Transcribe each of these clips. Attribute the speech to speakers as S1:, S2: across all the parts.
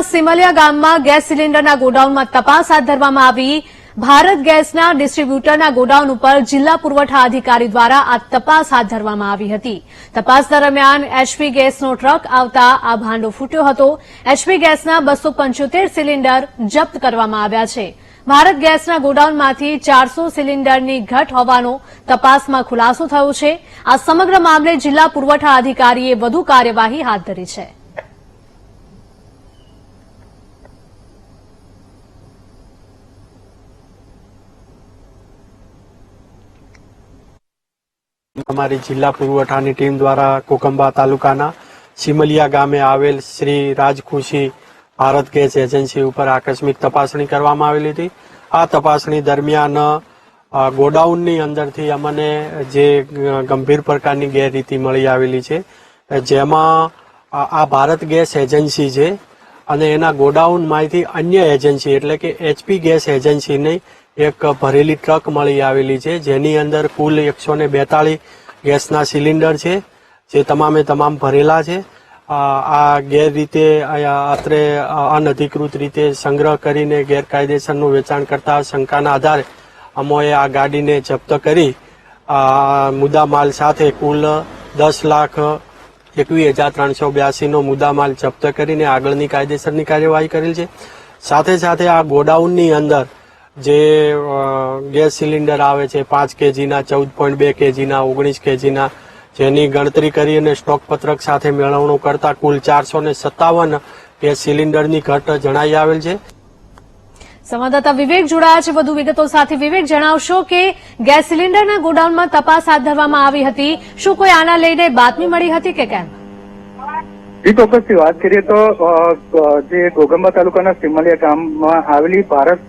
S1: સિમલિયા ગામમાં ગેસ સિલિન્ડરના ગોડાઉનમાં તપાસ હાથ ધરવામાં આવી। ભારત ગેસના ડિસ્ટ્રીબ્યુટરના ગોડાઉન ઉપર જિલ્લા પુરવઠા અધિકારી દ્વારા આ તપાસ હાથ ધરવામાં આવી હતી। તપાસ દરમિયાન એચપી ગેસનો ટ્રક આવતા આ ભાંડો ફૂટ્યો હતો। એચપી ગેસના 275 સિલિન્ડર જપ્ત કરવામાં આવ્યા છે। ભારત ગેસના ગોડાઉનમાંથી 400 સિલિન્ડરની ઘટ હોવાનો તપાસમાં ખુલાસો થયો છે। આ સમગ્ર મામલે જિલ્લા પુરવઠા અધિકારીએ વધુ કાર્યવાહી હાથ ધરી છે।
S2: हमारी जिला पुरवठानी टीम द्वारा कोकंबा तालुकाना सिमलिया गामे आवेल श्री राजखुशी भारत गैस एजेंसी पर आकस्मिक तपासणी करवामां आवेली हती। आ तपासणी दरमियान गोडाउननी अंदरथी अमने जे गंभीर प्रकारनी गैररीति मळी आवेली छे, जेमां आ भारत गैस एजेंसी छे अने एना गोडाउनमांथी अन्य एजेंसी एटले के एचपी गैस एजेंसीनी एक भरेली ट्रक मळी आवेली छे, जेनी अंदर कुल 142 गैसना सिलिंडर छे, जे तमामे तमाम भरेला छे। आ गैररीते અત્રે અનઅધિકૃત રીતે સંગ્રહ કરીને ગેરકાયદેસરનું વેચાણ કરતા શંકાના આધારે અમોએ આ ગાડીને જપ્ત કરી મુદ્દામાલ સાથે કુલ 10,21,382 નો મુદ્દામાલ જપ્ત કરીને આગળની કાયદેસરની કાર્યવાહી કરેલ છે। સાથે સાથે આ ગોડાઉનની અંદર જે ગેસ સિલિન્ડર આવે છે 5 કેજીના, 14.2 કેજીના, 19 કેજીના, જેની ગણતરી કરી અને સ્ટોક પત્રક સાથે મેળવણું કરતા કુલ 457 ગેસ સિલિન્ડરની ઘટ જણાઈ આવેલ છે।
S1: સંવાદદાતા વિવેક જોડાયા છે વધુ વિગતો સાથે। વિવેક, જણાવશો કે ગેસ સિલિન્ડરના ગોડાઉનમાં તપાસ હાથ ધરવામાં આવી હતી, શું કોઈ આના લઈને બાતમી મળી હતી કે કેમ?
S3: जी ચોક્કસથી વાત કરીએ તો જે ઘોઘંબા તાલુકાના સિમલિયા ગામમાં આવેલી ભારત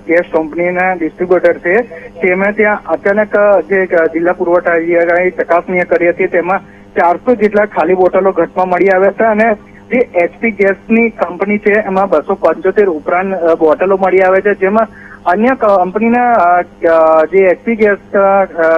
S3: ગેસ કંપનીના ડિસ્ટ્રીબ્યુટર છે તેમાં ત્યાં અચાનક જે જિલ્લા પુરવઠા અધિકારીએ ચકાસણી કરી હતી તેમાં 400 જેટલા ખાલી બોટલો ઘટમાં મળી આવ્યા હતા અને જે એચપી ગેસની કંપની છે એમાં 275 ઉપરાંત બોટલો મળી આવે છે, જેમાં અન્ય કંપનીના જે એચપી ગેસ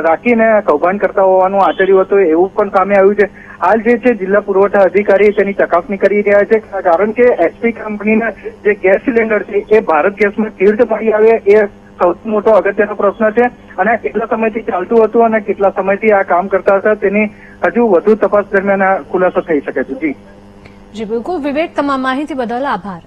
S3: રાખીને કૌભાંડ કરતા હોવાનું આચર્યું હતું એવું પણ સામે આવ્યું છે। હાલ જે છે જિલ્લા પુરવઠા અધિકારી તેની ચકાસણી કરી રહ્યા છે, કારણ કે એચપી કંપનીના જે ગેસ સિલિન્ડર છે એ ભારત ગેસમાં કેવી રીતે મળી આવે એ સૌથી મોટો અગત્યનો પ્રશ્ન છે અને કેટલા સમયથી ચાલતું હતું અને કેટલા સમયથી આ કામ કરતા હતા તેની હજુ વધુ તપાસ દરમિયાન ખુલાસો થઈ શકે છે। જી
S1: બિલકુલ વિવેક, તમામ માહિતી બદલ આભાર।